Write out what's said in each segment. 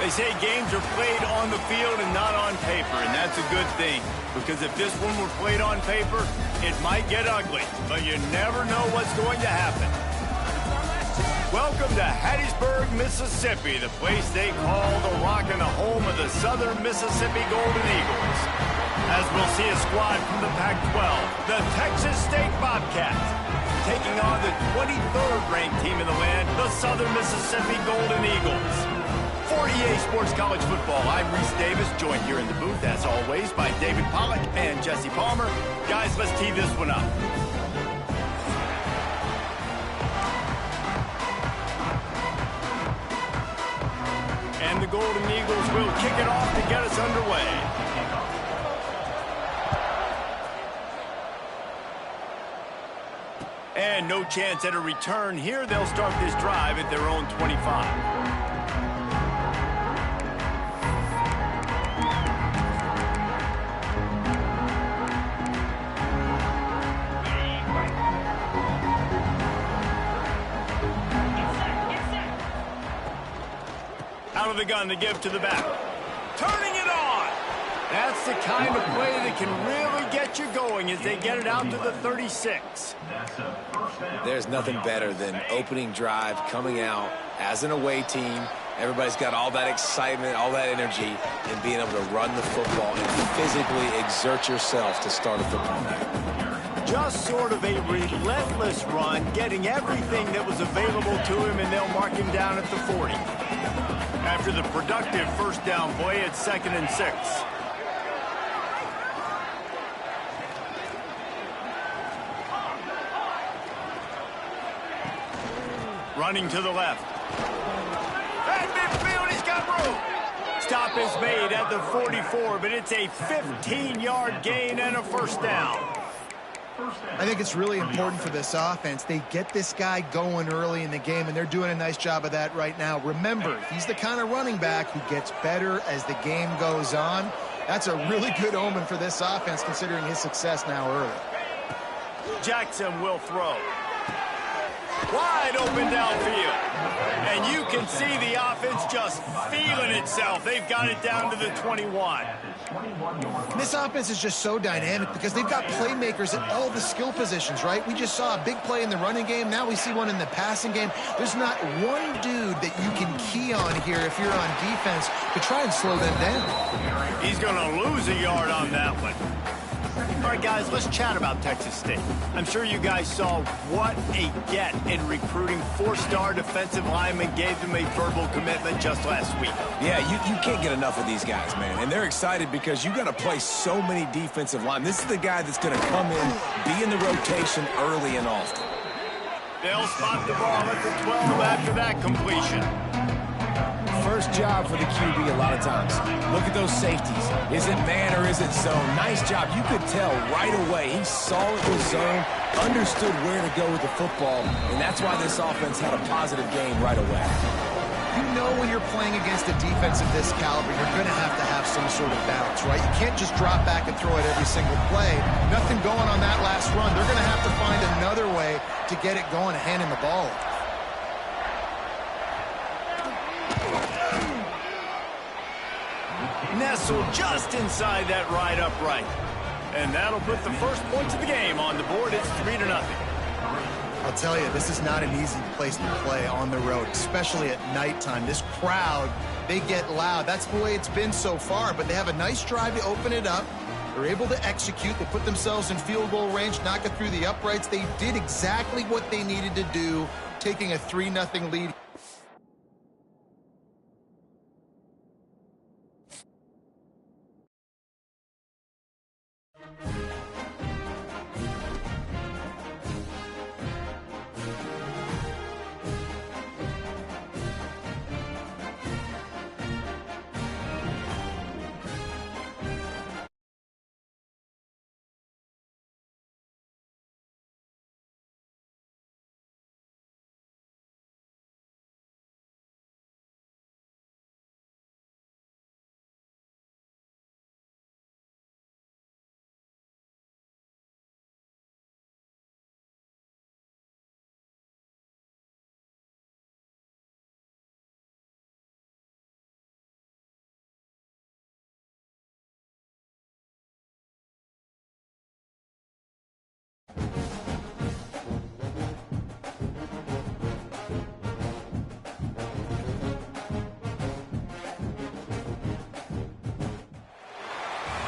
They say games are played on the field and not on paper, and that's a good thing. Because if this one were played on paper, it might get ugly. But you never know what's going to happen. Welcome to Hattiesburg, Mississippi, the place they call the Rock and the home of the Southern Mississippi Golden Eagles. As we'll see a squad from the Pac-12, the Texas State Bobcats, taking on the 23rd ranked team in the land, the Southern Mississippi Golden Eagles. For EA Sports College Football, I'm Reese Davis, joined here in the booth, as always, by David Pollack and Jesse Palmer. Guys, let's tee this one up. And the Golden Eagles will kick it off to get us underway. And no chance at a return here. They'll start this drive at their own 25. Out of the gun to give to the back. Turning it on. That's the kind of play that can really get you going as they get it out to the 36. There's nothing better than opening drive, coming out as an away team. Everybody's got all that excitement, all that energy, and being able to run the football and physically exert yourself to start a football game. Just sort of a relentless run, getting everything that was available to him, and they'll mark him down at the 40. After the productive first down play, it's 2nd and 6. Running to the left. At midfield, he's got room. Stop is made at the 44, but it's a 15-yard gain and a first down. I think it's really important for this offense. They get this guy going early in the game, and they're doing a nice job of that right now. Remember, he's the kind of running back who gets better as the game goes on. That's a really good omen for this offense, considering his success now early. Jackson will throw. Wide open downfield. And you can see the offense just feeling itself. They've got it down to the 21. This offense is just so dynamic because they've got playmakers at all the skill positions, right? We just saw a big play in the running game. Now we see one in the passing game. There's not one dude that you can key on here if you're on defense to try and slow them down. He's going to lose a yard on that one. All right, guys, let's chat about Texas State. I'm sure you guys saw what a get in recruiting. 4-star defensive linemen gave them a verbal commitment just last week. Yeah, you can't get enough of these guys, man. And they're excited because you got to play so many defensive linemen. This is the guy that's going to come in, be in the rotation early and often. They'll spot the ball at the 12 after that completion. First job for the QB a lot of times. Look at those safeties. Is it man or is it zone? Nice job. You could tell right away. He saw it was zone, understood where to go with the football, and that's why this offense had a positive game right away. You know when you're playing against a defense of this caliber, you're going to have some sort of balance, right? You can't just drop back and throw it every single play. Nothing going on that last run. They're going to have to find another way to get it going and hand him the ball. Nestled just inside that right upright. And that'll put the first points of the game on the board. It's 3-0. I'll tell you, this is not an easy place to play on the road, especially at nighttime. This crowd, they get loud. That's the way it's been so far, but they have a nice drive to open it up. They're able to execute. They put themselves in field goal range, knock it through the uprights. They did exactly what they needed to do, taking a 3-0 lead.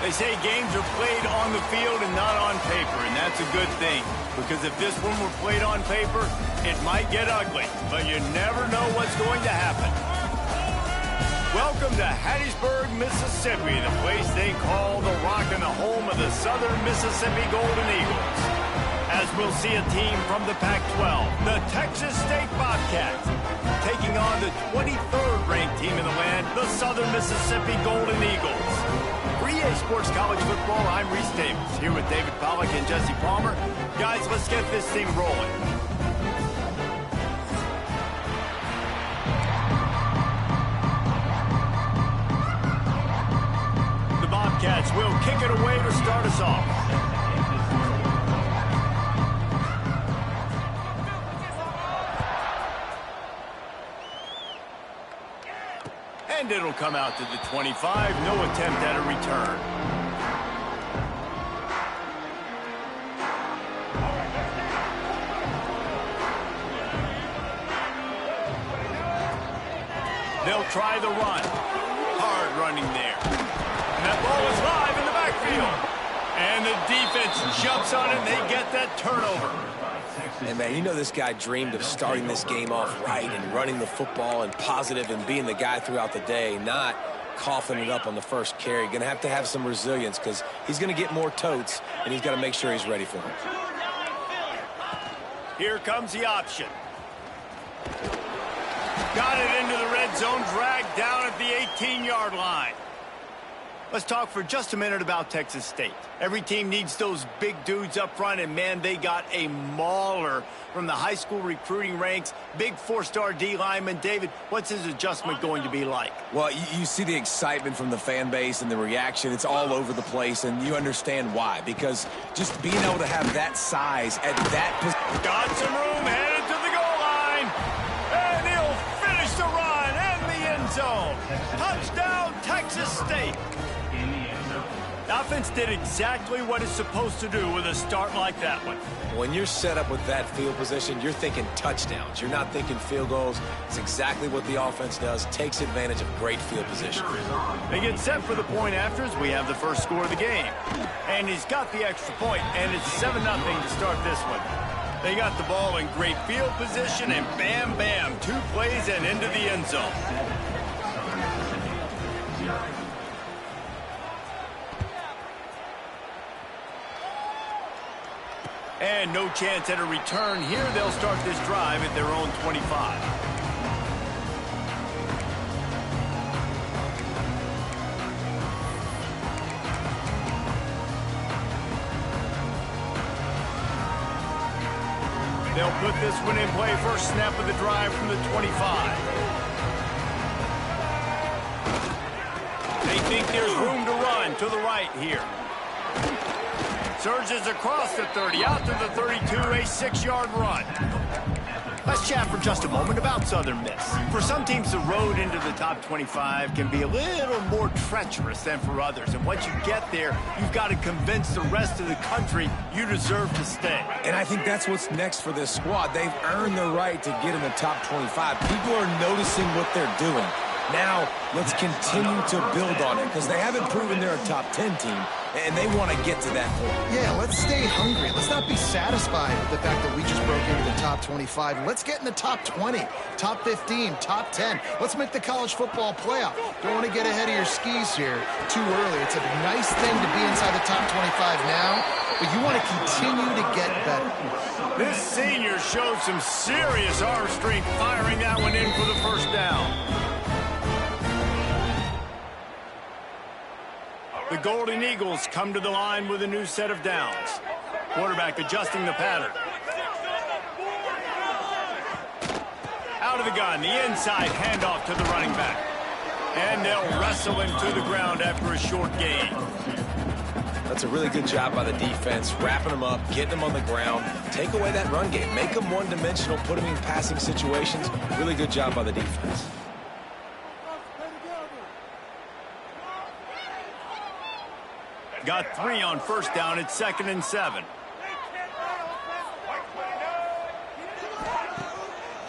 They say games are played on the field and not on paper, and that's a good thing. Because if this one were played on paper, it might get ugly. But you never know what's going to happen. Welcome to Hattiesburg, Mississippi, the place they call the Rock and the home of the Southern Mississippi Golden Eagles. As we'll see a team from the Pac-12, the Texas State Bobcats, taking on the 23rd ranked team in the land, the Southern Mississippi Golden Eagles. For EA Sports College Football, I'm Reese Davis, here with David Pollack and Jesse Palmer. Guys, let's get this thing rolling. The Bobcats will kick it away to start us off. And it'll come out to the 25. No attempt at a return. They'll try the run. Hard running there. And that ball is live in the backfield. And the defense jumps on it and they get that turnover. And, man, you know this guy dreamed of starting this game off right and running the football and positive and being the guy throughout the day, not coughing it up on the first carry. Going to have some resilience because he's going to get more totes, and he's got to make sure he's ready for it. Here comes the option. Got it into the red zone, dragged down at the 18-yard line. Let's talk for just a minute about Texas State. Every team needs those big dudes up front, and, man, they got a mauler from the high school recruiting ranks. Big four-star D lineman. David, what's his adjustment going to be like? Well, you see the excitement from the fan base and the reaction. It's all over the place, and you understand why. Because just being able to have that size at that position. Got some room, headed to the goal line. And he'll finish the run and the end zone. Touchdown, Texas State. The offense did exactly what it's supposed to do with a start like that one. When you're set up with that field position, you're thinking touchdowns. You're not thinking field goals. It's exactly what the offense does, takes advantage of great field position. They get set for the point afters. We have the first score of the game. And he's got the extra point, and it's 7-0 to start this one. They got the ball in great field position, and bam, bam, 2 plays and into the end zone. And no chance at a return here. They'll start this drive at their own 25. They'll put this one in play. First snap of the drive from the 25. They think there's room to run to the right here. Surges across the 30, out to the 32, a 6-yard run. Let's chat for just a moment about Southern Miss. For some teams, the road into the top 25 can be a little more treacherous than for others. And once you get there, you've got to convince the rest of the country you deserve to stay. And I think that's what's next for this squad. They've earned the right to get in the top 25. People are noticing what they're doing. Now, let's continue to build on it because they haven't proven they're a top 10 team, and they want to get to that point. Yeah, let's stay hungry. Let's not be satisfied with the fact that we just broke into the top 25. Let's get in the top 20, top 15, top 10. Let's make the college football playoff. Don't want to get ahead of your skis here too early. It's a nice thing to be inside the top 25 now, but you want to continue to get better. This senior showed some serious arm strength firing that one in for the first down. The Golden Eagles come to the line with a new set of downs. Quarterback adjusting the pattern. Out of the gun, the inside handoff to the running back. And they'll wrestle him to the ground after a short gain. That's a really good job by the defense, wrapping them up, getting them on the ground, take away that run game, make them one-dimensional, put them in passing situations. Really good job by the defense. Got 3 on first down. It's 2nd and 7.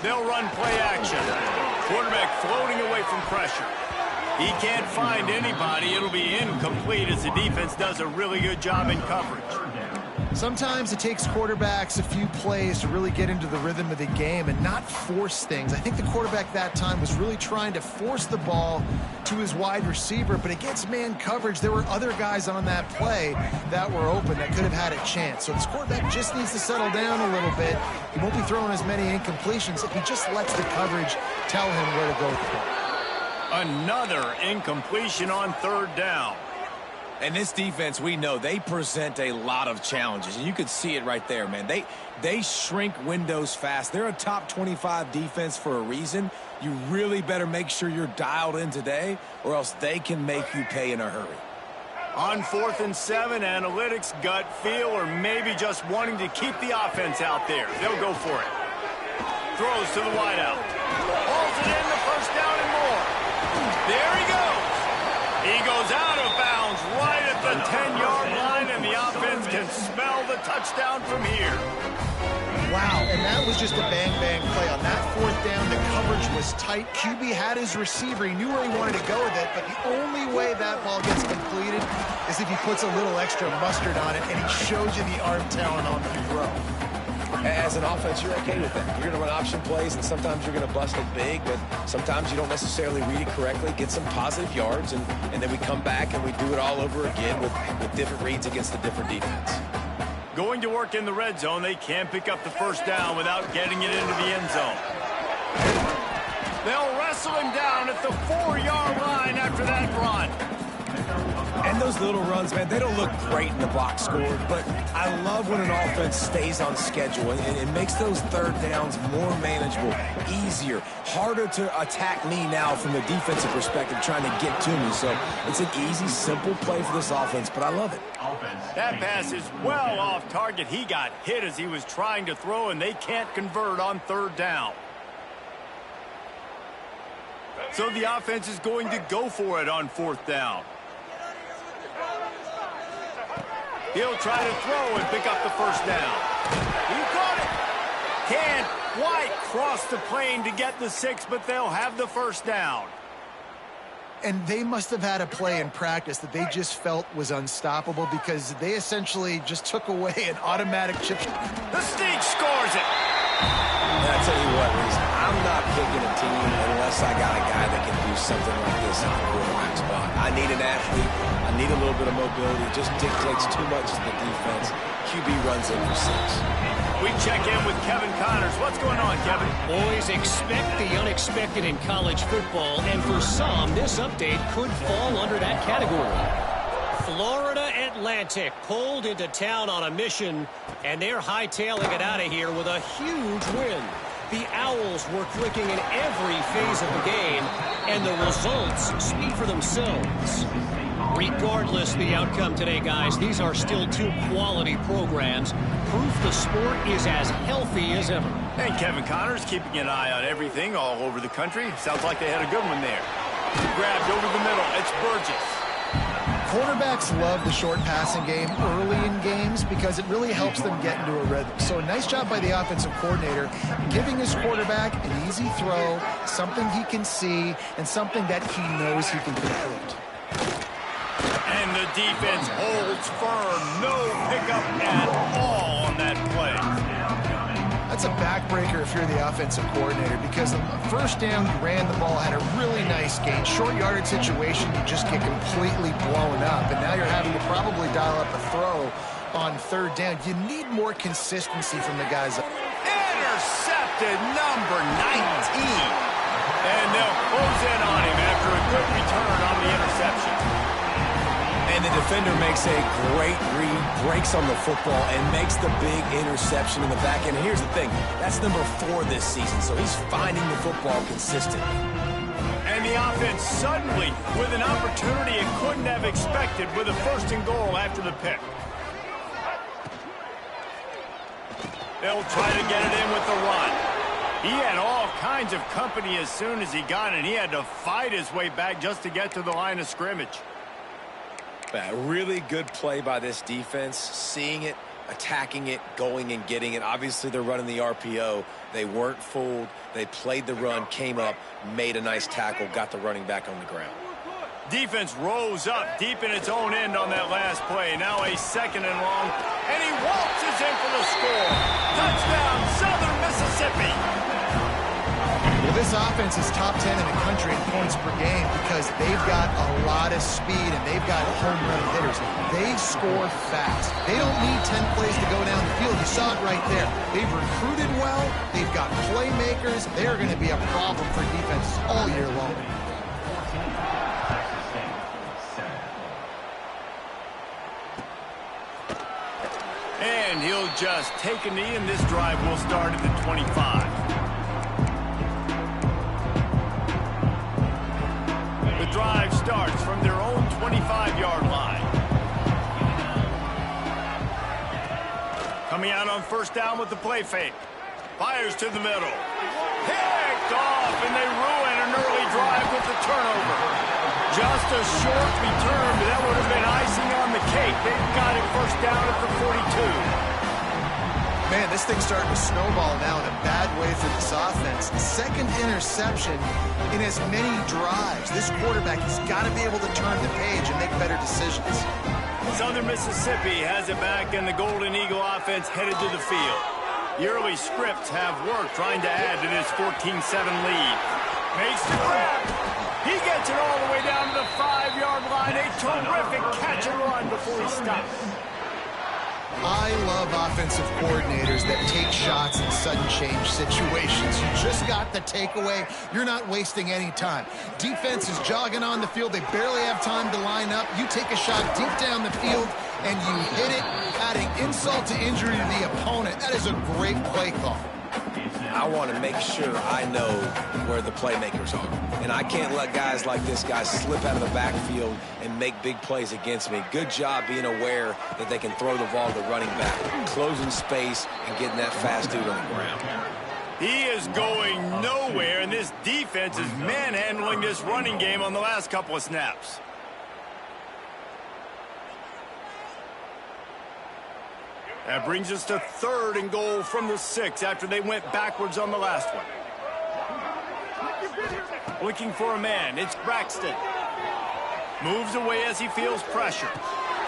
They'll run play action. Quarterback floating away from pressure. He can't find anybody. It'll be incomplete as the defense does a really good job in coverage. Sometimes it takes quarterbacks a few plays to really get into the rhythm of the game and not force things. I think the quarterback that time was really trying to force the ball to his wide receiver, but against man coverage, there were other guys on that play that were open that could have had a chance. So this quarterback just needs to settle down a little bit. He won't be throwing as many incompletions if he just lets the coverage tell him where to go with the ball. Another incompletion on third down. And this defense, we know, they present a lot of challenges. And you could see it right there, man. They shrink windows fast. They're a top 25 defense for a reason. You really better make sure you're dialed in today, or else they can make you pay in a hurry. On 4th and 7, analytics, gut feel, or maybe just wanting to keep the offense out there. They'll go for it. Throws to the wideout. Hauls it in, the first down and more. There he goes. He goes out of bounds right at the 10-yard line, and the offense can smell the touchdown from here. Wow, and that was just a bang-bang play. On that 4th down, the coverage was tight. QB had his receiver. He knew where he wanted to go with it, but the only way that ball gets completed is if he puts a little extra mustard on it, and he shows you the arm talent on the throw. As an offense, you're okay with that. You're going to run option plays, and sometimes you're going to bust it big, but sometimes you don't necessarily read it correctly, get some positive yards, and then we come back and we do it all over again with different reads against a different defense. Going to work in the red zone, they can't pick up the first down without getting it into the end zone. They'll wrestle him down at the 4-yard line after that run. And those little runs, man, they don't look great in the box score, but I love when an offense stays on schedule and it makes those third downs more manageable, easier, harder to attack me now from the defensive perspective trying to get to me. So it's an easy, simple play for this offense, but I love it. That pass is well off target. He got hit as he was trying to throw, and they can't convert on third down. So the offense is going to go for it on 4th down. He'll try to throw and pick up the first down. He got it. Can't quite cross the plane to get the 6, but they'll have the first down. And they must have had a play in practice that they just felt was unstoppable because they essentially just took away an automatic chip. The Sneak scores it. And I tell you what, Reese, I'm not picking a team unless I got a guy that can do something like this at the quarterback spot. I need an athlete. I need a little bit of mobility. It just dictates too much to the defense. QB runs in for 6. We check in with Kevin Connors. What's going on, Kevin? Boys, expect the unexpected in college football, and for some, this update could fall under that category. Florida Atlantic pulled into town on a mission, and they're hightailing it out of here with a huge win. The Owls were clicking in every phase of the game, and the results speak for themselves. Regardless of the outcome today, guys, these are still 2 quality programs. Proof the sport is as healthy as ever. And Kevin Connors keeping an eye on everything all over the country. Sounds like they had a good one there. Grabbed over the middle. It's Burgess. Quarterbacks love the short passing game early in games because it really helps them get into a rhythm. So a nice job by the offensive coordinator giving his quarterback an easy throw, something he can see, and something that he knows he can complete. And the defense holds firm. No pickup at all on that play. That's a backbreaker if you're the offensive coordinator because on the first down, you ran the ball, had a really nice gain. Short yardage situation, you just get completely blown up. And now you're having to probably dial up a throw on third down. You need more consistency from the guys. Intercepted number 19. And they'll close in on him after a good return on the interception. And the defender makes a great read, breaks on the football, and makes the big interception in the back end. And here's the thing, that's number 4 this season, so he's finding the football consistently. And the offense suddenly with an opportunity it couldn't have expected with a 1st and goal after the pick. They'll try to get it in with the run. He had all kinds of company as soon as he got it. He had to fight his way back just to get to the line of scrimmage. A really good play by this defense, seeing it, attacking it, going and getting it. Obviously, they're running the RPO. They weren't fooled. They played the run, came up, made a nice tackle, got the running back on the ground. Defense rose up deep in its own end on that last play. Now a 2nd and long, and he waltzes in for the score. Touchdown, Southern Mississippi. Well, this offense is top 10 in the country in points per game because they've got a lot of speed and they've got home run hitters. They score fast. They don't need 10 plays to go down the field. You saw it right there. They've recruited well. They've got playmakers. They're going to be a problem for defenses all year long. And he'll just take a knee, and this drive will start at the 25. The drive starts from their own 25-yard line. Coming out on 1st down with the play fake. Fires to the middle. Picked off, and they ruin an early drive with the turnover. Just a short return, but that would have been icing on the cake. They've got it 1st down at the 42. Man, this thing's starting to snowball now in a bad way for this offense. 2nd interception in as many drives. This quarterback has got to be able to turn the page and make better decisions. Southern Mississippi has it back, and the Golden Eagle offense headed to the field. The early scripts have worked trying to add to this 14-7 lead. Makes the grab. He gets it all the way down to the 5-yard line. A terrific catch and run before he stops. I love offensive coordinators that take shots in sudden change situations. You just got the takeaway. You're not wasting any time. Defense is jogging on the field. They barely have time to line up. You take a shot deep down the field, and you hit it, adding insult to injury to the opponent. That is a great play call. I want to make sure I know where the playmakers are. And I can't let guys like this guy slip out of the backfield and make big plays against me. Good job being aware that they can throw the ball to running back, closing space, and getting that fast dude on the ground. He is going nowhere, and this defense is manhandling this running game on the last couple of snaps. That brings us to 3rd and goal from the 6 after they went backwards on the last one. Looking for a man. It's Braxton. Moves away as he feels pressure.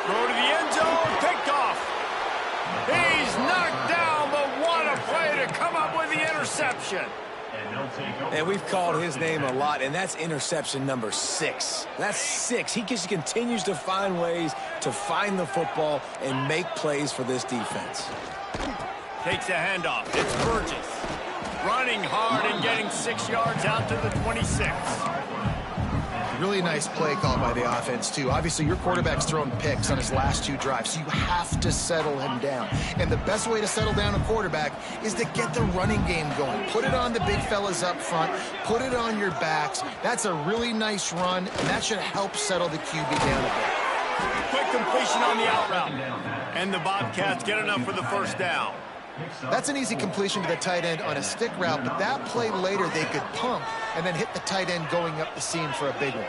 Throw to the end zone. Picked off. He's knocked down, but what a play to come up with the interception. And we've called his name a lot, and that's interception number 6. That's 6. He just continues to find ways to find the football and make plays for this defense. Takes a handoff. It's Burgess. Running hard and getting 6 yards out to the 26. Really nice play call by the offense, too. Obviously, your quarterback's thrown picks on his last 2 drives, so you have to settle him down. And the best way to settle down a quarterback is to get the running game going. Put it on the big fellas up front. Put it on your backs. That's a really nice run, and that should help settle the QB down a bit. Quick completion on the out route. And the Bobcats get enough for the 1st down. That's an easy completion to the tight end on a stick route, but that play later they could pump and then hit the tight end going up the seam for a big one.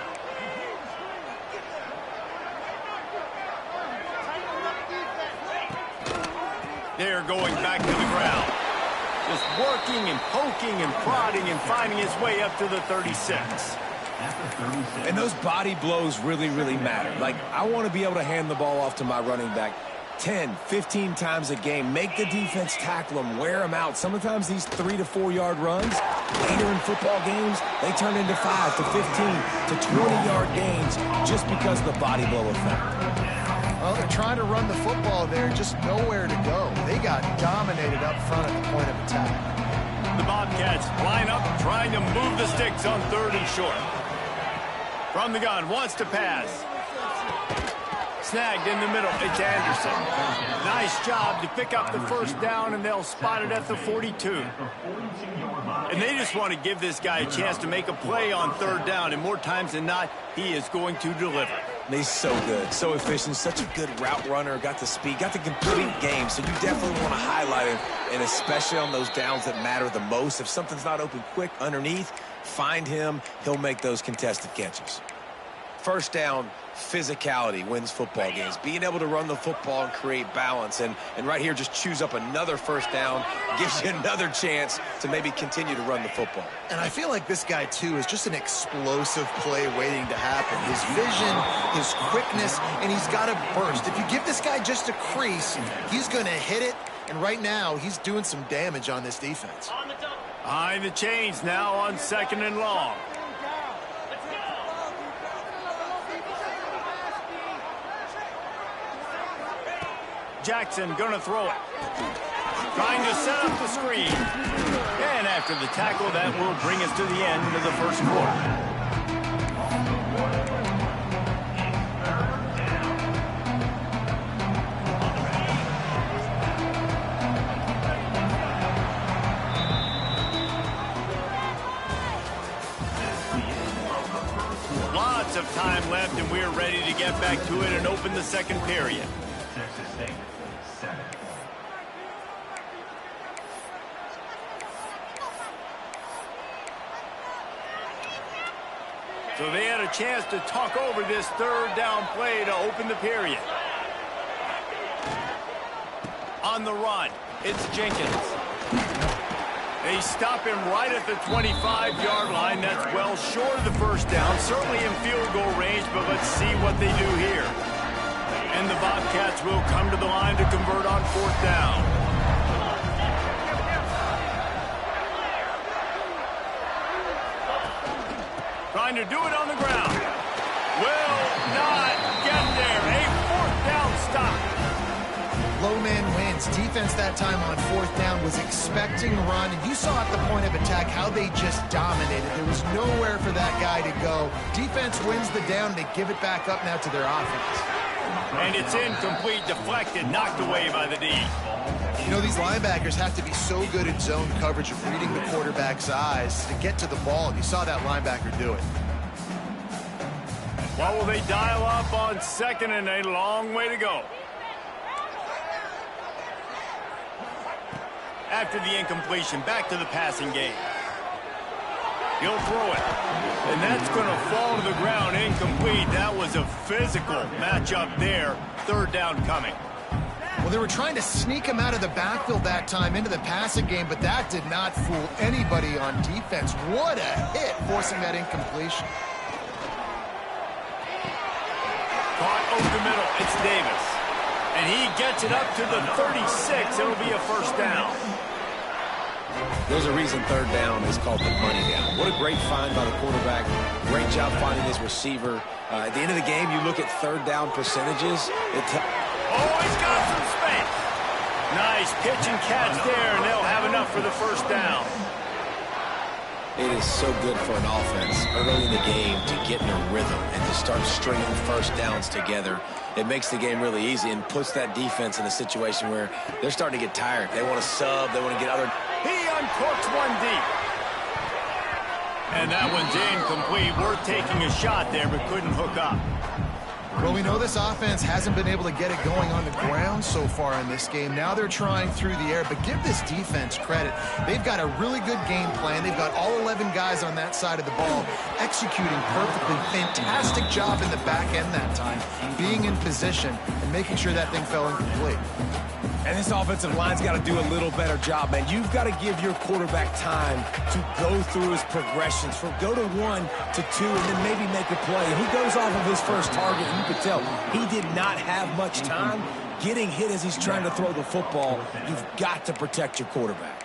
They're going back to the ground. Just working and poking and prodding and finding his way up to the 36. And those body blows really, really matter. Like, I want to be able to hand the ball off to my running back 10, 15 times a game. Make the defense tackle them, wear them out. Sometimes these 3 to 4 yard runs, later in football games, they turn into 5 to 15 to 20-yard gains just because of the body blow effect. Well, they're trying to run the football there, just nowhere to go. They got dominated up front at the point of attack. The Bobcats line up, trying to move the sticks on 3rd and short. From the gun, wants to pass. Snagged in the middle. It's Anderson. Nice job to pick up the 1st down, and they'll spot it at the 42. And they just want to give this guy a chance to make a play on 3rd down, and more times than not, he is going to deliver. He's so good, so efficient, such a good route runner, got the speed, got the complete game, so you definitely want to highlight him, and especially on those downs that matter the most. If something's not open quick underneath, find him. He'll make those contested catches. First down physicality wins football games. Being able to run the football and create balance. And right here, just choose up another first down, gives you another chance to maybe continue to run the football. And I feel like this guy, too, is just an explosive play waiting to happen. His vision, his quickness, and he's got a burst. If you give this guy just a crease, he's going to hit it. And right now, he's doing some damage on this defense. Behind the chains now on 2nd and long. Jackson gonna throw it. Trying to set up the screen. And after the tackle, that will bring us to the end of the first quarter. Lots of time left, and we're ready to get back to it and open the second period. Texas St, 7. So they had a chance to talk over this third down play to open the period. On the run, it's Jenkins. They stop him right at the 25-yard line. That's well short of the first down, certainly in field goal range, but let's see what they do here. And the Bobcats will come to the line to convert on 4th down. Trying to do it on the ground. Will not get there. A 4th down stop. Low man wins. Defense that time on 4th down was expecting run. And you saw at the point of attack how they just dominated. There was nowhere for that guy to go. Defense wins the down. They give it back up now to their offense. And it's incomplete, deflected, knocked away by the D. You know, these linebackers have to be so good at zone coverage of reading the quarterback's eyes to get to the ball. And you saw that linebacker do it. What will they dial up on 2nd and a long way to go? After the incompletion, back to the passing game. He'll throw it. And that's going to fall to the ground incomplete. That was a physical matchup there. 3rd down coming. Well, they were trying to sneak him out of the backfield that time into the passing game, but that did not fool anybody on defense. What a hit, forcing that incompletion. Caught over the middle. It's Davis. And he gets it up to the 36. It'll be a first down. There's a reason 3rd down is called the money down. What a great find by the quarterback. Great job finding his receiver. At the end of the game, you look at 3rd down percentages. Oh, he's got some space. Nice pitch and catch there, and they'll have enough for the first down. It is so good for an offense early in the game to get in a rhythm and to start stringing first downs together. It makes the game really easy and puts that defense in a situation where they're starting to get tired. They want to sub. They want to get other. He uncorks one deep. And that one's incomplete. Worth taking a shot there, but couldn't hook up. Well, we know this offense hasn't been able to get it going on the ground so far in this game. Now they're trying through the air, but give this defense credit. They've got a really good game plan. They've got all 11 guys on that side of the ball executing perfectly. Fantastic job in the back end that time, being in position and making sure that thing fell incomplete. And this offensive line's got to do a little better job, man. You've got to give your quarterback time to go through his progressions, from go to 1 to 2, and then maybe make a play. He goes off of his first target, and you can tell he did not have much time getting hit as he's trying to throw the football. You've got to protect your quarterback.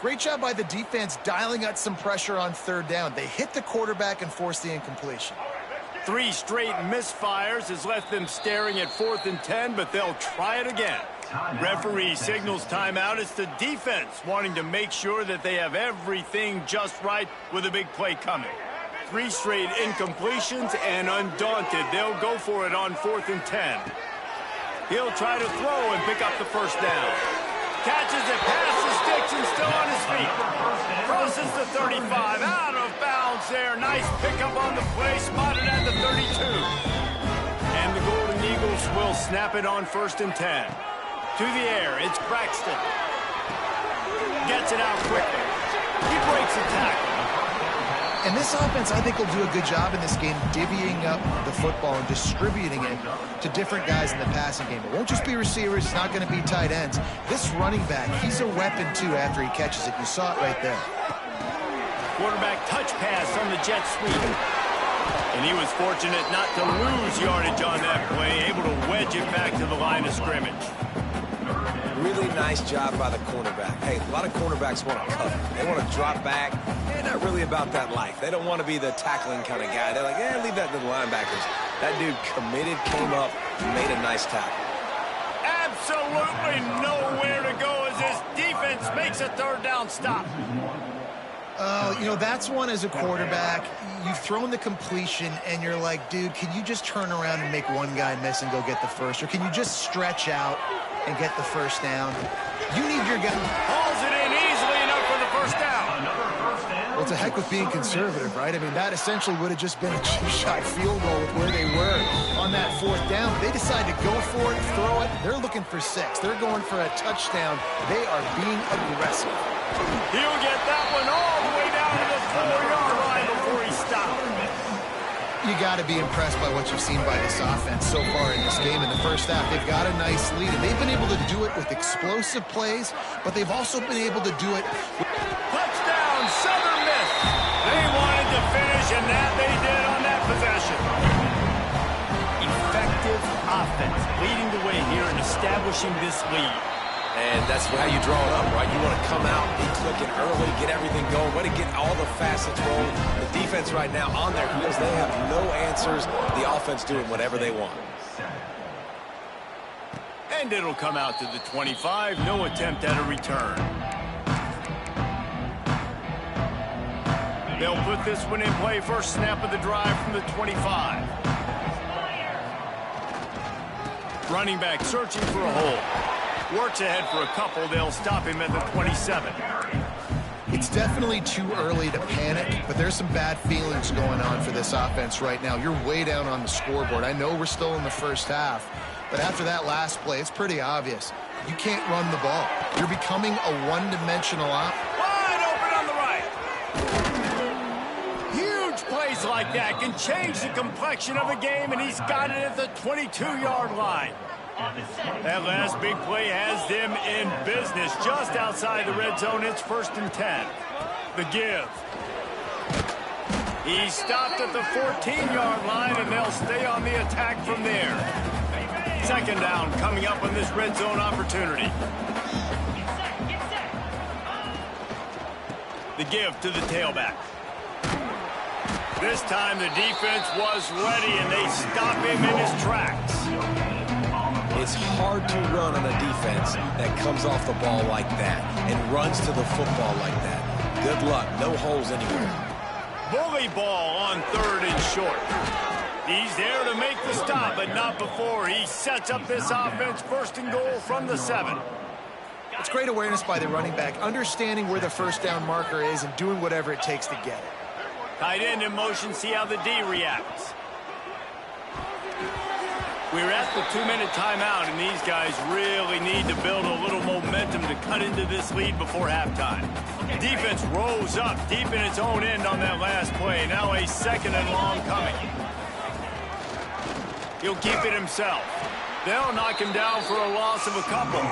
Great job by the defense dialing out some pressure on 3rd down. They hit the quarterback and forced the incompletion. 3 straight misfires has left them staring at 4th and 10, but they'll try it again. Referee signals timeout. It's the defense wanting to make sure that they have everything just right with a big play coming. 3 straight incompletions, and undaunted, they'll go for it on 4th and 10. He'll try to throw and pick up the first down. Catches it past the sticks and still on his feet. Crosses the 35, out of bounds there. Nice pickup on the play, spotted at the 32. And the Golden Eagles will snap it on 1st and 10. To the air, it's Braxton. Gets it out quickly. He breaks the tackle. And this offense, I think, will do a good job in this game divvying up the football and distributing it to different guys in the passing game. It won't just be receivers. It's not going to be tight ends. This running back, he's a weapon, too, after he catches it. You saw it right there. Quarterback touch pass on the jet sweep. And he was fortunate not to lose yardage on that play, able to wedge it back to the line of scrimmage. Really nice job by the cornerback. Hey, a lot of cornerbacks want to cover. They want to drop back. They're not really about that life. They don't want to be the tackling kind of guy. They're like, leave that to the linebackers. That dude committed, came up, and made a nice tackle. Absolutely nowhere to go as this defense makes a third down stop. You know, that's one as a quarterback. You've thrown the completion, and you're like, dude, can you just turn around and make one guy miss and go get the first? Or can you just stretch out and get the first down? You need your guy. Hauls it in easily enough for the first down. Well, it's a heck with being conservative, right? I mean, that essentially would have just been a two-shot field goal with where they were on that fourth down. They decide to go for it, throw it. They're looking for 6. They're going for a touchdown. They are being aggressive. He'll get that one all the way down to the 4-yard line before he stops. You got to be impressed by what you've seen by this offense so far in this game. In the first half, they've got a nice lead, and they've been able to do it with explosive plays, but they've also been able to do it. Touchdown, Southern Miss. They wanted to finish, and that they did on that possession. Effective offense leading the way here and establishing this lead. And that's how you draw it up, right? You want to come out, be clicking early, get everything going, way to get all the facets rolling. The defense right now on their heels, they have no answers. The offense doing whatever they want. And it'll come out to the 25. No attempt at a return. They'll put this one in play. First snap of the drive from the 25. Running back searching for a hole. Works ahead for a couple. They'll stop him at the 27. It's definitely too early to panic, but there's some bad feelings going on for this offense right now. You're way down on the scoreboard. I know we're still in the first half, but after that last play, it's pretty obvious. You can't run the ball. You're becoming a one-dimensional offense. Wide open on the right. Huge plays like that can change the complexion of a game, and he's got it at the 22-yard line. That last big play has them in business just outside the red zone. It's 1st and 10. The give. He stopped at the 14-yard line, and they'll stay on the attack from there. 2nd down coming up on this red zone opportunity. The give to the tailback. This time the defense was ready, and they stop him in his tracks. It's hard to run on a defense that comes off the ball like that and runs to the football like that. Good luck. No holes anywhere. Bully ball on 3rd and short. He's there to make the stop, but not before. He sets up this offense 1st and goal from the 7. It's great awareness by the running back, understanding where the first down marker is and doing whatever it takes to get it. Tight end in motion, see how the D reacts. We're at the 2-minute timeout, and these guys really need to build a little momentum to cut into this lead before halftime. Defense rose up deep in its own end on that last play. Now a 2nd and long coming. He'll keep it himself. They'll knock him down for a loss of a couple.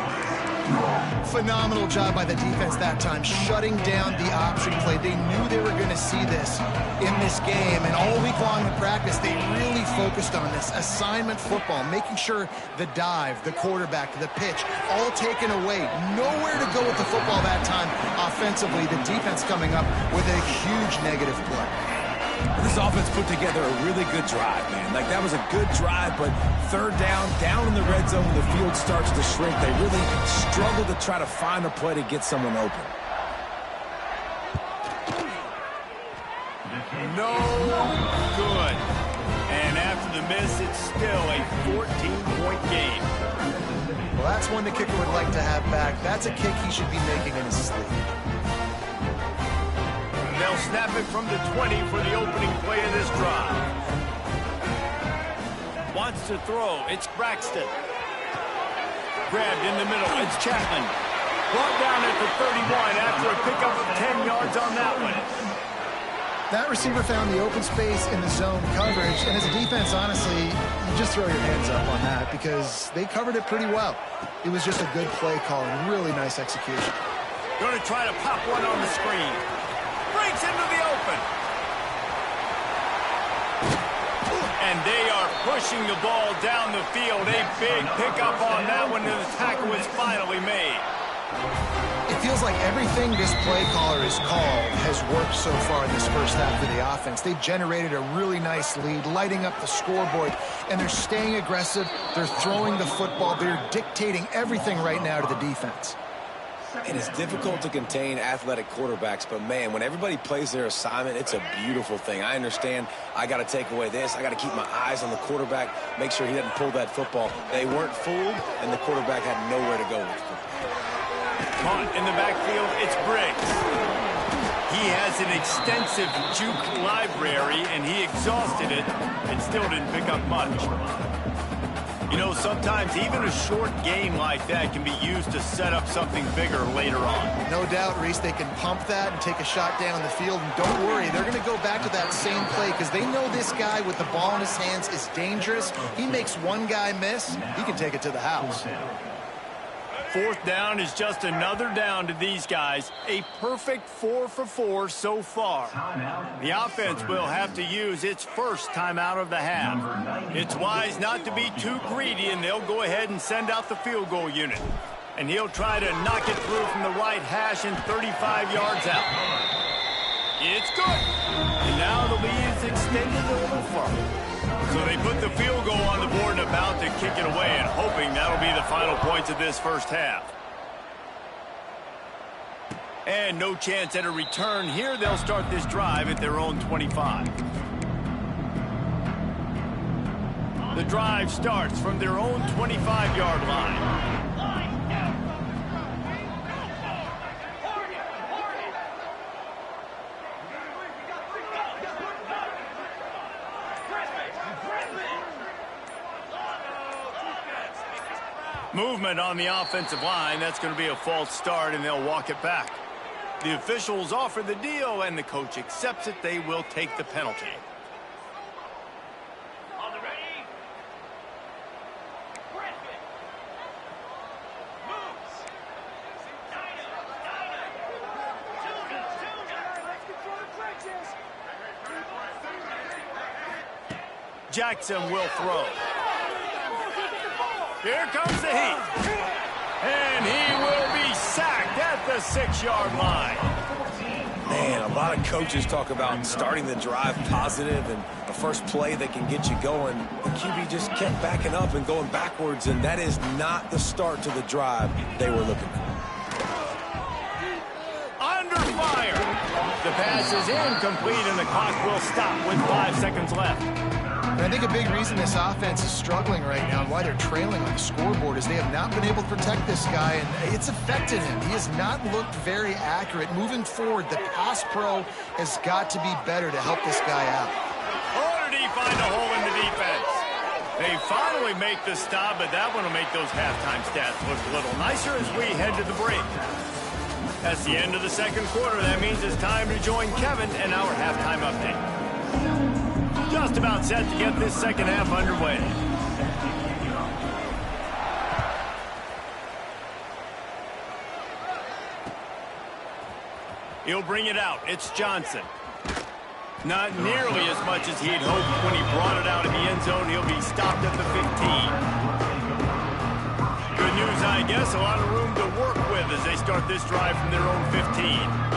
Phenomenal job by the defense that time, shutting down the option play. They knew they were going to see this in this game, and all week long in practice, they really focused on this assignment football, making sure the dive, the quarterback, the pitch, all taken away. Nowhere to go with the football that time offensively. The defense coming up with a huge negative play. This offense put together a really good drive, man. Like, that was a good drive, but 3rd down in the red zone, when the field starts to shrink, they really struggle to try to find a play to get someone open. No good. And after the miss, it's still a 14-point game. Well, that's one the kicker would like to have back. That's a kick he should be making in his sleep. They'll snap it from the 20 for the opening play of this drive. Wants to throw. It's Braxton. Grabbed in the middle. It's Chapman. Brought down at the 31 after a pickup of 10 yards on that one. That receiver found the open space in the zone coverage, and as a defense, honestly, you just throw your hands up on that because they covered it pretty well. It was just a good play call and really nice execution. Going to try to pop one on the screen. Breaks into the open. And they are pushing the ball down the field. A big pickup on that one, and the tackle was finally made. It feels like everything this play caller has called has worked so far in this first half of the offense. They've generated a really nice lead, lighting up the scoreboard, and they're staying aggressive. They're throwing the football. They're dictating everything right now to the defense. And it's difficult to contain athletic quarterbacks, but, man, when everybody plays their assignment, it's a beautiful thing. I understand I got to take away this. I got to keep my eyes on the quarterback, make sure he doesn't pull that football. They weren't fooled, and the quarterback had nowhere to go with it. Punt in the backfield, it's Briggs. He has an extensive juke library, and he exhausted it and still didn't pick up much. You know, sometimes even a short game like that can be used to set up something bigger later on. No doubt, Reese, they can pump that and take a shot down the field. And don't worry, they're going to go back to that same play because they know this guy with the ball in his hands is dangerous. He makes one guy miss, he can take it to the house. Fourth down is just another down to these guys. A perfect 4 for 4 so far. The offense will have to use its first timeout of the half. It's wise not to be too greedy, and they'll go ahead and send out the field goal unit. And he'll try to knock it through from the right hash and 35 yards out. It's good. And now the lead is extended a little further. So they put the field goal on the board and about to kick it away, and hoping that'll be the final points of this first half. And no chance at a return here. They'll start this drive at their own 25. The drive starts from their own 25-yard line. Movement on the offensive line. That's going to be a false start, and they'll walk it back. The officials offer the deal, and the coach accepts it. They will take the penalty. On the ready. Jackson will throw. Here comes the heat. And he will be sacked at the 6-yard line. Man, a lot of coaches talk about starting the drive positive and the first play that can get you going. The QB just kept backing up and going backwards, and that is not the start to the drive they were looking for. Under fire. The pass is incomplete, and the clock will stop with 5 seconds left. And I think a big reason this offense is struggling right now and why they're trailing on the scoreboard is they have not been able to protect this guy, and it's affected him. He has not looked very accurate. Moving forward, the pass pro has got to be better to help this guy out. Or did he find a hole in the defense? They finally make the stop, but that one will make those halftime stats look a little nicer as we head to the break. That's the end of the second quarter. That means it's time to join Kevin and our halftime update. Just about set to get this second half underway. He'll bring it out. It's Johnson. Not nearly as much as he'd hoped when he brought it out in the end zone. He'll be stopped at the 15. Good news, I guess. A lot of room to work with as they start this drive from their own 15.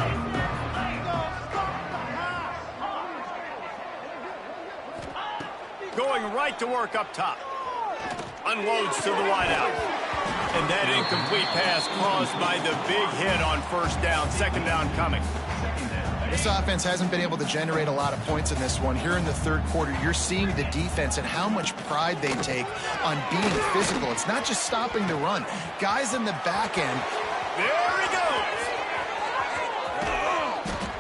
Going right to work up top. Unloads to the wideout. And that incomplete pass caused by the big hit on first down. Second down coming. This offense hasn't been able to generate a lot of points in this one. Here in the third quarter, you're seeing the defense and how much pride they take on being physical. It's not just stopping the run. Guys in the back end. There he goes.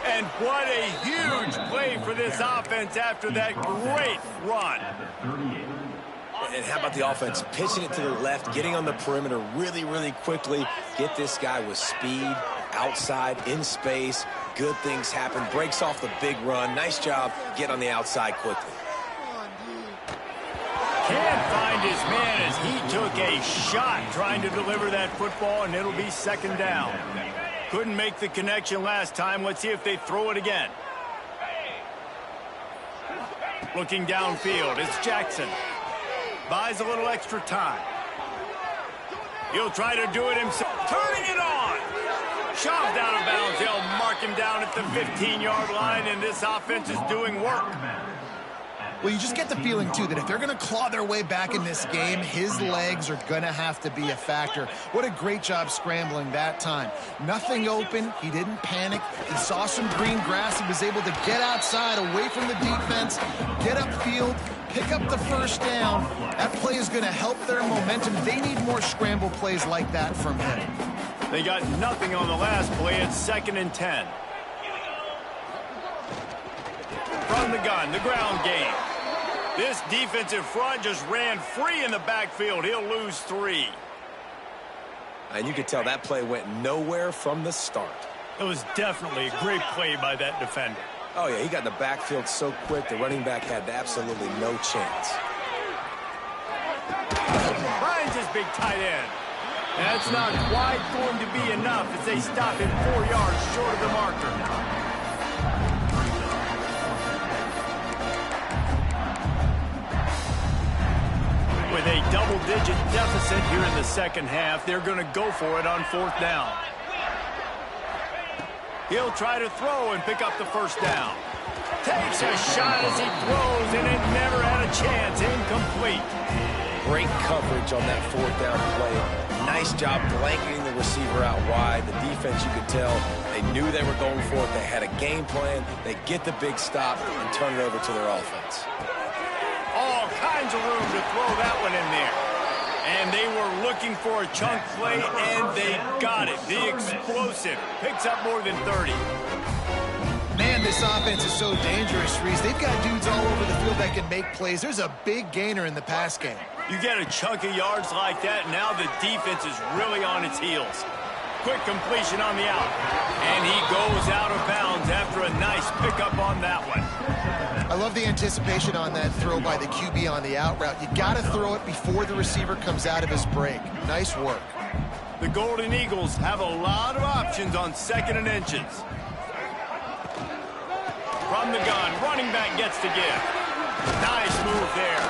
And what a huge play for this offense after that great run. And how about the offense pitching it to the left, getting on the perimeter really, really quickly, get this guy with speed, outside, in space. Good things happen. Breaks off the big run. Nice job getting on the outside quickly. Can't find his man as he took a shot trying to deliver that football, and it'll be second down. Couldn't make the connection last time. Let's see if they throw it again. Looking downfield, it's Jackson. Buys a little extra time. He'll try to do it himself. Turning it on. Shoved out of bounds. They'll mark him down at the 15-yard line, and this offense is doing work. Well, you just get the feeling, too, that if they're going to claw their way back in this game, his legs are going to have to be a factor. What a great job scrambling that time. Nothing open. He didn't panic. He saw some green grass. He was able to get outside, away from the defense, get upfield, pick up the first down. That play is going to help their momentum. They need more scramble plays like that from him. They got nothing on the last play. It's 2nd and 10. From the gun, the ground game. This defensive front just ran free in the backfield. He'll lose 3. And you could tell that play went nowhere from the start. It was definitely a great play by that defender. Oh, yeah, he got in the backfield so quick, the running back had absolutely no chance. Finds his big tight end. That's not quite going to be enough as they stop him 4 yards short of the marker. With a double-digit deficit here in the second half, they're going to go for it on 4th down. He'll try to throw and pick up the first down. Takes a shot as he throws, and it never had a chance. Incomplete. Great coverage on that 4th down play. Nice job blanketing the receiver out wide. The defense, you could tell, they knew they were going for it. They had a game plan. They get the big stop and turn it over to their offense. All kinds of room to throw that one in there. And they were looking for a chunk play, and they got it. The explosive picks up more than 30. Man, this offense is so dangerous, Reese. They've got dudes all over the field that can make plays. There's a big gainer in the pass game. You get a chunk of yards like that, now the defense is really on its heels. Quick completion on the out. And he goes out of bounds after a nice pickup on that one. I love the anticipation on that throw by the QB on the out route. You got to throw it before the receiver comes out of his break. Nice work. The Golden Eagles have a lot of options on 2nd and inches. From the gun, running back gets to give. Nice move there.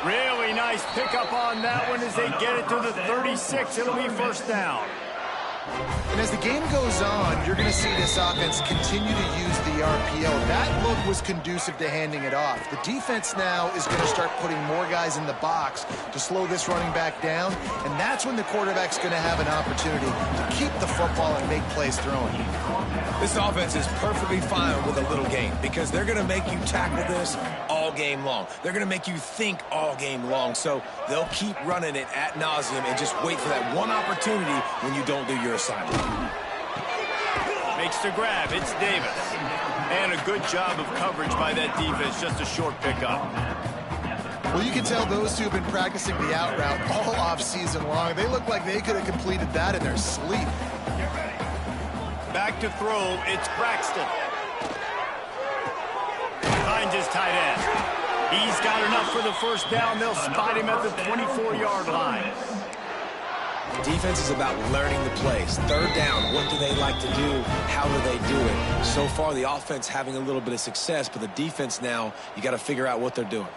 Really nice pickup on that one as they get it to the 36. It'll be first down. And as the game goes on, you're going to see this offense continue to use the RPO. That look was conducive to handing it off. The defense now is going to start putting more guys in the box to slow this running back down, and that's when the quarterback's going to have an opportunity to keep the football and make plays throwing. This offense is perfectly fine with a little game because they're going to make you tackle this all game long. They're going to make you think all game long, so they'll keep running it ad nauseum and just wait for that one opportunity when you don't do your assignment. Makes the grab. It's Davis. And a good job of coverage by that defense. Just a short pickup. Well, you can tell those two have been practicing the out route all off-season long. They look like they could have completed that in their sleep. Back to throw. It's Braxton. Finds his tight end. He's got enough for the first down. They'll spot him at the 24-yard line. Defense is about learning the plays. 3rd down, what do they like to do? How do they do it? So far, the offense having a little bit of success, but the defense now, you got to figure out what they're doing.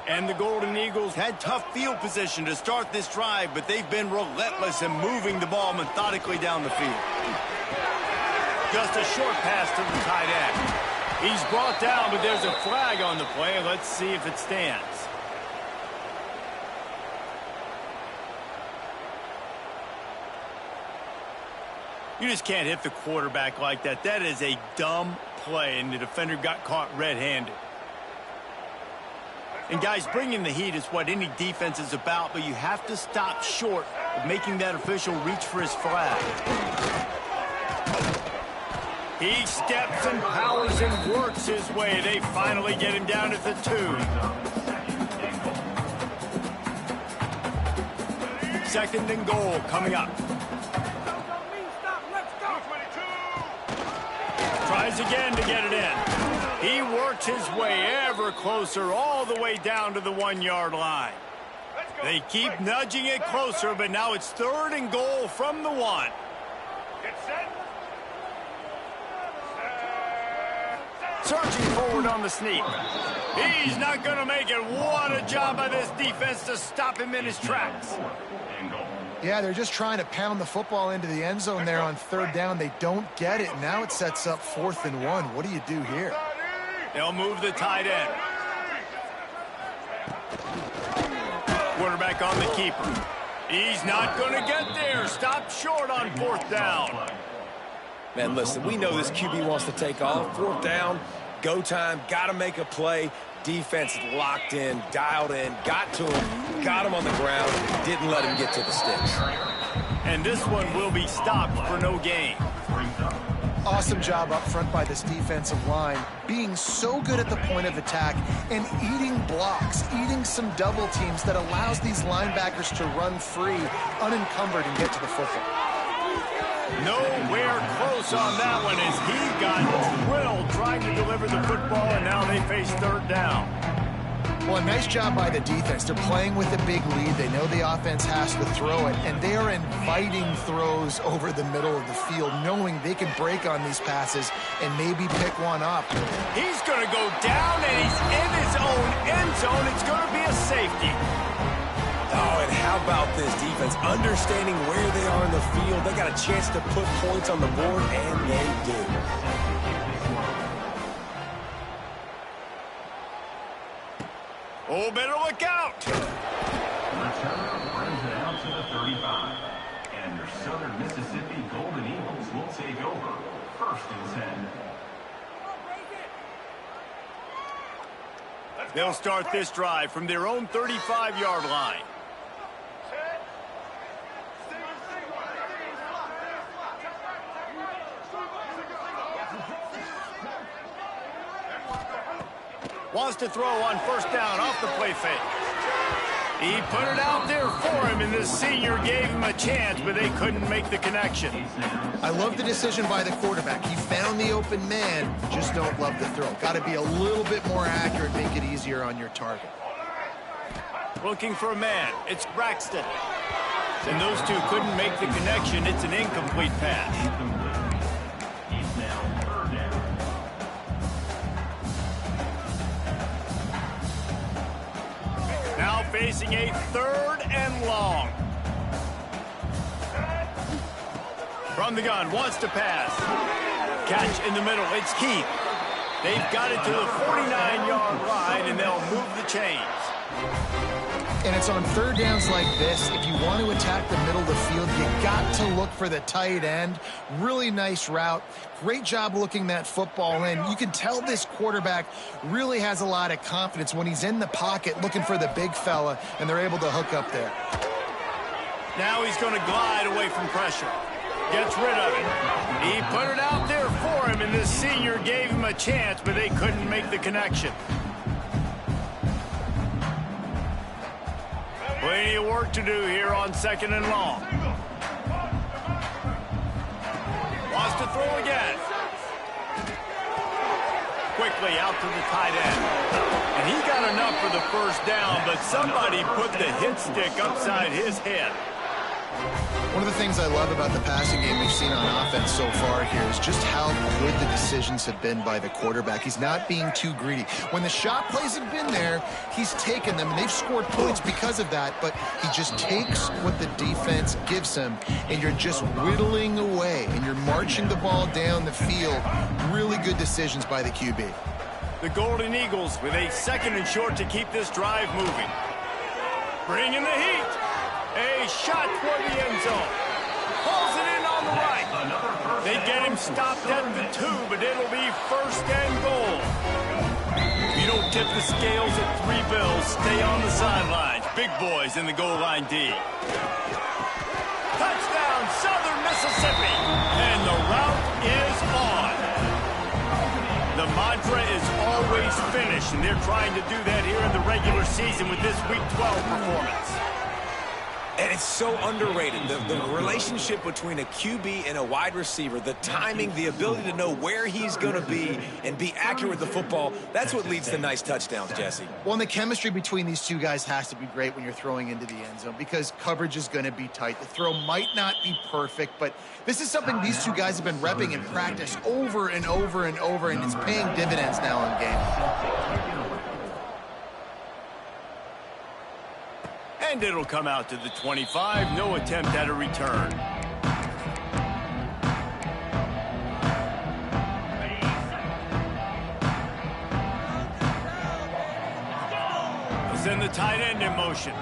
And the Golden Eagles had tough field position to start this drive, but they've been relentless in moving the ball methodically down the field. Just a short pass to the tight end. He's brought down, but there's a flag on the play. Let's see if it stands. You just can't hit the quarterback like that. That is a dumb play, and the defender got caught red-handed. And, guys, bringing the heat is what any defense is about, but you have to stop short of making that official reach for his flag. He steps and powers and works his way. They finally get him down at the 2. second and goal coming up. Tries again to get it in. He works his way ever closer all the way down to the 1-yard line. They keep nudging it closer, but now it's third and goal from the 1. Searching forward on the sneak. He's not going to make it. What a job by this defense to stop him in his tracks. Yeah, they're just trying to pound the football into the end zone there on third down. They don't get it. Now it sets up 4th and 1. What do you do here? They'll move the tight end. Quarterback on the keeper. He's not going to get there. Stop short on 4th down. Man, listen, we know this QB wants to take off. 4th down, go time, got to make a play. Defense locked in, dialed in, got to him, got him on the ground, didn't let him get to the sticks. And this one will be stopped for no gain. Awesome job up front by this defensive line, being so good at the point of attack and eating blocks, eating some double teams that allows these linebackers to run free, unencumbered, and get to the football. Nowhere close on that one as he got drilled trying to deliver the football, and now they face third down. Well, a nice job by the defense. They're playing with a big lead. They know the offense has to throw it, and they are inviting throws over the middle of the field, knowing they can break on these passes and maybe pick one up. He's going to go down, and he's in his own end zone. It's going to be a safety. Oh, and how about this defense? Understanding where they are in the field. They got a chance to put points on the board, and they do. Oh, better look out. Returner brings it out to the 35. And your Southern Mississippi Golden Eagles will take over. 1st and 10. They'll start this drive from their own 35-yard line. Wants to throw on 1st down off the play fake. He put it out there for him, and the senior gave him a chance, but they couldn't make the connection. I love the decision by the quarterback. He found the open man, just don't love the throw. Got to be a little bit more accurate, make it easier on your target. Looking for a man. It's Braxton. And those two couldn't make the connection. It's an incomplete pass. Now facing a 3rd and long. From the gun, wants to pass. Catch in the middle, it's Keith. They've got it to the 49-yard line, and they'll move the chains. And it's on 3rd downs like this. If you want to attack the middle of the field, you got to look for the tight end. Really nice route. Great job looking that football in. You can tell this quarterback really has a lot of confidence when he's in the pocket looking for the big fella, and they're able to hook up there. Now he's going to glide away from pressure. Gets rid of it. He put it out there for him, and this senior gave him a chance, but they couldn't make the connection. Plenty of work to do here on 2nd and long. Wants to throw again. Quickly out to the tight end. And he got enough for the 1st down, but somebody put the hit stick upside his head. One of the things I love about the passing game we've seen on offense so far here is just how good the decisions have been by the quarterback. He's not being too greedy. When the shot plays have been there, he's taken them, and they've scored points because of that, but he just takes what the defense gives him, and you're just whittling away, and you're marching the ball down the field. Really good decisions by the QB. The Golden Eagles with a 2nd and short to keep this drive moving. Bring in the heat. A shot toward the end zone. Pulls it in on the right. They get him stopped at the 2, but it'll be 1st and goal. If you don't tip the scales at 3 bills, stay on the sidelines. Big boys in the goal line D. Touchdown, Southern Mississippi. And the route is on. The mantra is always finish, and they're trying to do that here in the regular season with this Week 12 performance. And it's so underrated. The relationship between a QB and a wide receiver, the timing, the ability to know where he's going to be and be accurate with the football, that's what leads to nice touchdowns, Jesse. Well, and the chemistry between these two guys has to be great when you're throwing into the end zone because coverage is going to be tight. The throw might not be perfect, but this is something these two guys have been repping in practice over and over and over, and it's paying dividends now in game. And it'll come out to the 25. No attempt at a return. We'll send the tight end in motion.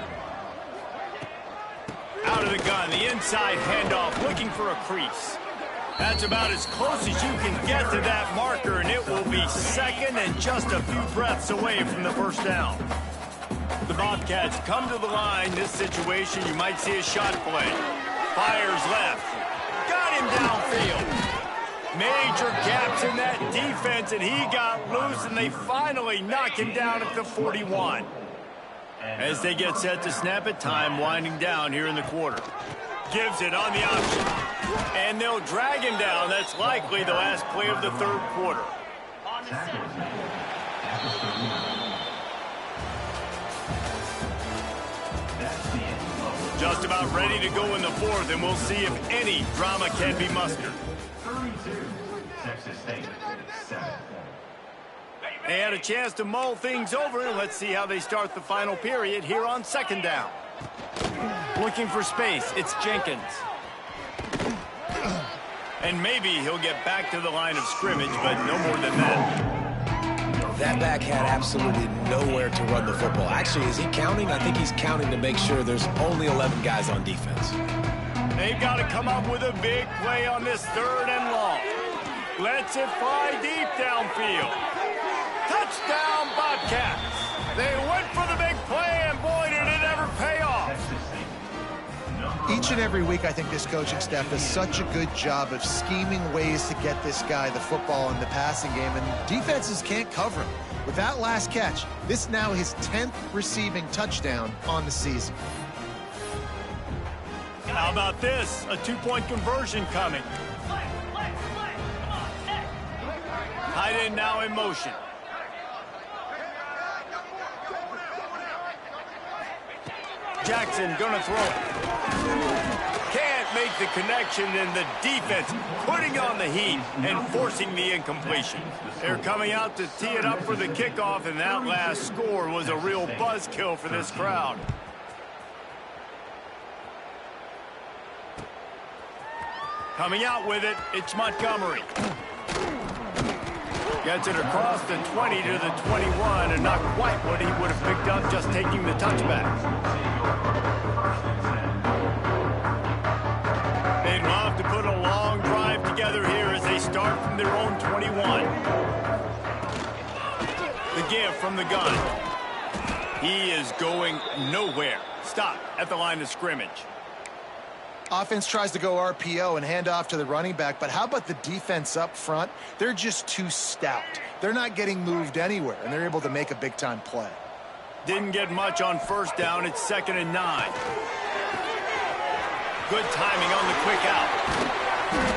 Out of the gun, the inside handoff, looking for a crease. That's about as close as you can get to that marker, and it will be second and just a few breaths away from the first down. The Bobcats come to the line. This situation, you might see a shot play. Fires left. Got him downfield. Major gaps in that defense, and he got loose, and they finally knock him down at the 41. As they get set to snap it, time winding down here in the quarter. Gives it on the option. And they'll drag him down. That's likely the last play of the third quarter. Just about ready to go in the fourth, and we'll see if any drama can be mustered. 32, Texas State, 7. They had a chance to mull things over, and let's see how they start the final period here on second down. Looking for space, it's Jenkins. And maybe he'll get back to the line of scrimmage, but no more than that. That back had absolutely nowhere to run the football. Actually, is he counting? I think he's counting to make sure there's only 11 guys on defense. They've got to come up with a big play on this third and long. Lets it fly deep downfield. Touchdown, Bobcats. They went for the big play, and boy, did it ever pay off. Each and every week, I think this coaching staff does such a good job of scheming ways to get this guy the football in the passing game, and defenses can't cover him. With that last catch, this now his 10th receiving touchdown on the season. How about this? A two-point conversion coming. Tight end now in motion. Jackson gonna throw it. Can't make the connection, and the defense putting on the heat and forcing the incompletion. They're coming out to tee it up for the kickoff, and that last score was a real buzzkill for this crowd. Coming out with it, it's Montgomery. Gets it across the 20 to the 21, and not quite what he would have picked up just taking the touchback. They'd love to put a long drive together here as they start from their own 21. The give from the gun. He is going nowhere. Stop at the line of scrimmage. Offense tries to go RPO and hand off to the running back, but how about the defense up front? They're just too stout. They're not getting moved anywhere, and they're able to make a big-time play. Didn't get much on first down. It's 2nd and 9. Good timing on the quick out.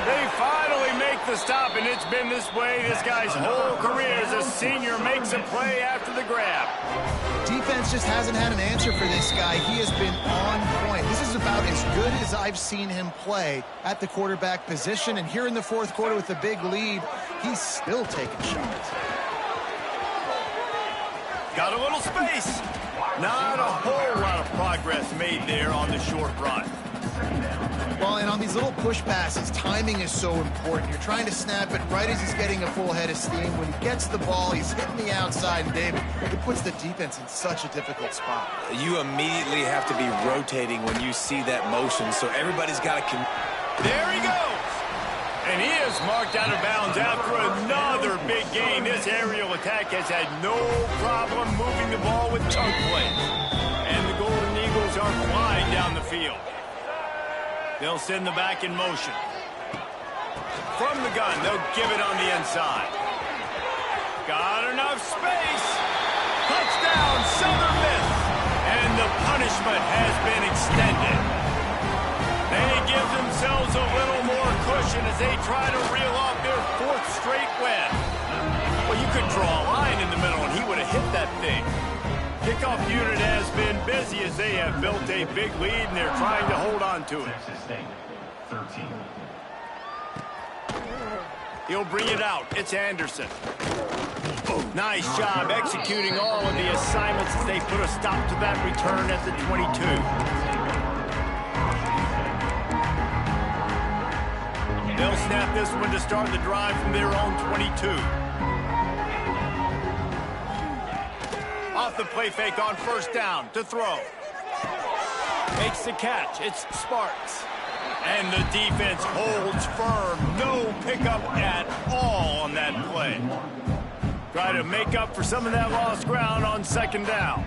They finally make the stop, and it's been this way this guy's whole career as a senior makes a play after the grab. Defense just hasn't had an answer for this guy. He has been on point. This is about as good as I've seen him play at the quarterback position. And here in the fourth quarter with a big lead, he's still taking shots. Got a little space. Not a whole lot of progress made there on the short run. Well, and on these little push passes, timing is so important. You're trying to snap it right as he's getting a full head of steam. When he gets the ball, he's hitting the outside, and David, it puts the defense in such a difficult spot. You immediately have to be rotating when you see that motion, so everybody's got to... There he goes. And he is marked out of bounds after another big gain. This aerial attack has had no problem moving the ball with chunk plays. And the Golden Eagles are flying down the field. They'll send the back in motion. From the gun, they'll give it on the inside. Got enough space. Touchdown, Southern Miss. And the punishment has been extended. They give themselves a little more cushion as they try to reel off their 4th straight win. Well, you could draw a line in the middle, and he would have hit that thing. Kickoff unit has been busy as they have built a big lead, and they're trying to hold on to it. Texas State, 13. He'll bring it out. It's Anderson. Nice job executing all of the assignments as they put a stop to that return at the 22. They'll snap this one to start the drive from their own 22. Off the play fake on 1st down to throw. Makes the catch. It's Sparks. And the defense holds firm. No pickup at all on that play. Try to make up for some of that lost ground on 2nd down.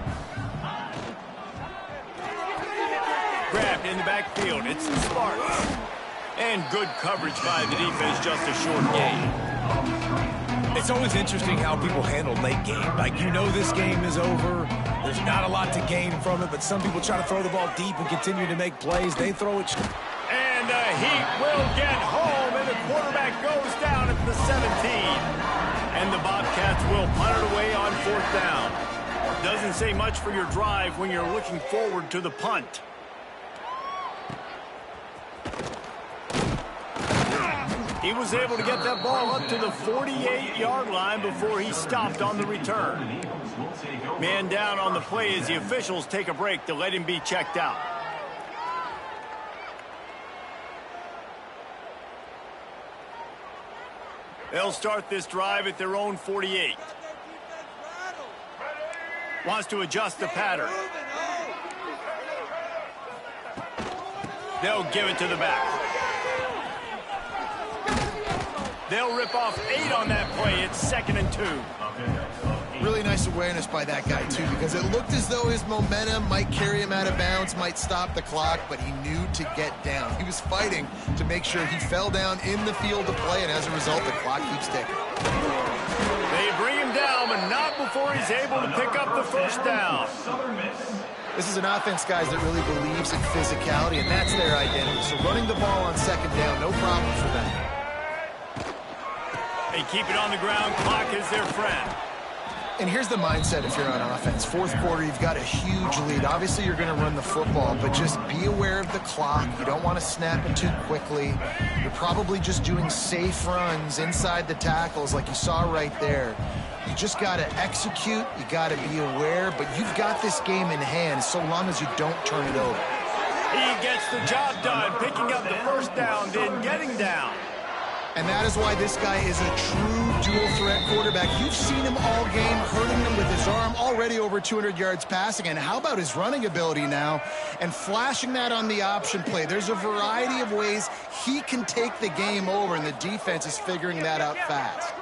Grabbed in the backfield. It's Sparks. And good coverage by the defense, just a short gain. It's always interesting how people handle late game. Like, you know this game is over. There's not a lot to gain from it, but some people try to throw the ball deep and continue to make plays. They throw it. And the Heat will get home, and the quarterback goes down at the 17. And the Bobcats will punt it away on 4th down. Doesn't say much for your drive when you're looking forward to the punt. He was able to get that ball up to the 48-yard line before he stopped on the return. Man down on the play as the officials take a break to let him be checked out. They'll start this drive at their own 48. Wants to adjust the pattern. They'll give it to the back. They'll rip off 8 on that play. It's 2nd and 2. Really nice awareness by that guy, too, because it looked as though his momentum might carry him out of bounds, might stop the clock, but he knew to get down. He was fighting to make sure he fell down in the field of play, and as a result, the clock keeps ticking. They bring him down, but not before he's able to pick up the 1st down. This is an offense, guys, that really believes in physicality, and that's their identity. So running the ball on 2nd down, no problem for them. They keep it on the ground. Clock is their friend. And here's the mindset if you're on offense. 4th quarter, you've got a huge lead. Obviously, you're going to run the football, but just be aware of the clock. You don't want to snap it too quickly. You're probably just doing safe runs inside the tackles like you saw right there. You just got to execute. You got to be aware, but you've got this game in hand so long as you don't turn it over. He gets the job done, picking up the 1st down, then getting down. And that is why this guy is a true dual-threat quarterback. You've seen him all game, hurting them with his arm, already over 200 yards passing. And how about his running ability now? And flashing that on the option play. There's a variety of ways he can take the game over, and the defense is figuring that out fast.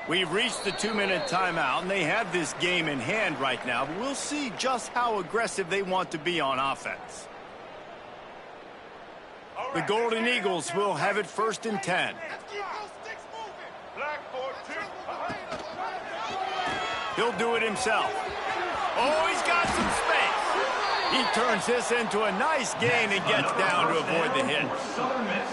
We've reached the 2-minute timeout, and they have this game in hand right now. But we'll see just how aggressive they want to be on offense. The Golden Eagles will have it 1st and 10. He'll do it himself. Oh, he's got some space. He turns this into a nice gain and gets down to avoid the hit.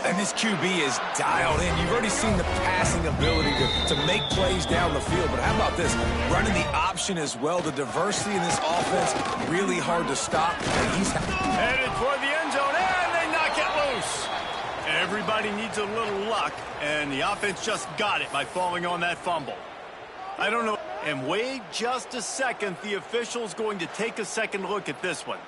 And this QB is dialed in. You've already seen the passing ability to make plays down the field. But how about this? Running the option as well. The diversity in this offense, really hard to stop. And he's headed toward the end zone, and they knock it loose. Everybody needs a little luck, and the offense just got it by falling on that fumble. I don't know. And wait just a second. The official's going to take a second look at this one.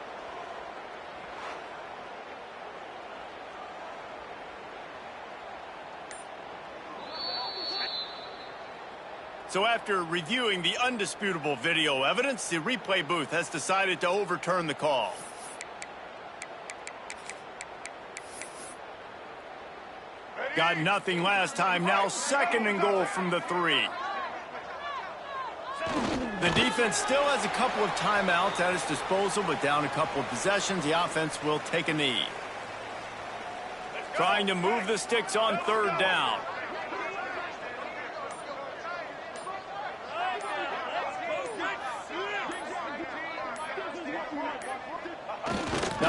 So after reviewing the undisputable video evidence, the replay booth has decided to overturn the call. Got nothing last time. Now 2nd and goal from the 3. The defense still has a couple of timeouts at its disposal, but down a couple of possessions, the offense will take a knee. Trying to move the sticks on 3rd down.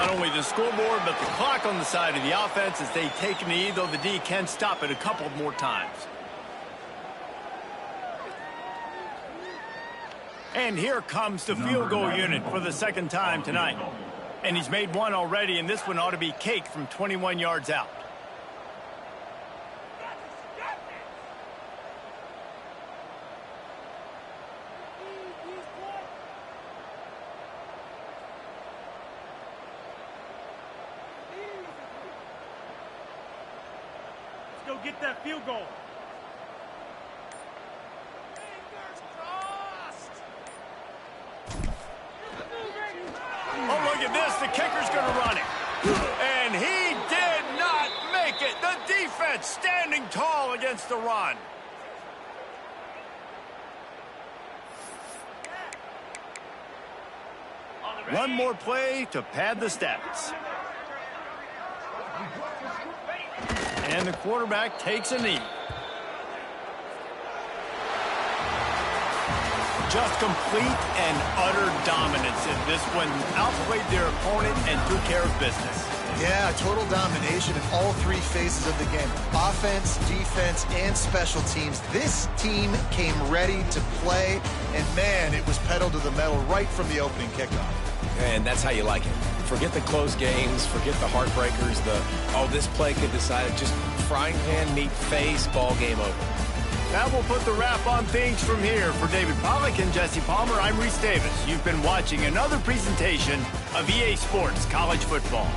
Not only the scoreboard, but the clock on the side of the offense as they take a knee, though the D can stop it a couple more times. And here comes the field goal unit for the second time tonight. And he's made one already, and this one ought to be cake from 21 yards out. Go get that field goal. Oh, look at this. The kicker's going to run it. And he did not make it. The defense standing tall against the run. One more play to pad the stats. And the quarterback takes a knee. Just complete and utter dominance in this one. Outplayed their opponent and took care of business. Yeah, total domination in all three phases of the game. Offense, defense, and special teams. This team came ready to play, and man, it was pedal to the metal right from the opening kickoff. And that's how you like it. Forget the close games, forget the heartbreakers, this play could decide it. Just frying pan, meat face, ball game over. That will put the wrap on things from here. For David Pollack and Jesse Palmer, I'm Reese Davis. You've been watching another presentation of EA Sports College Football.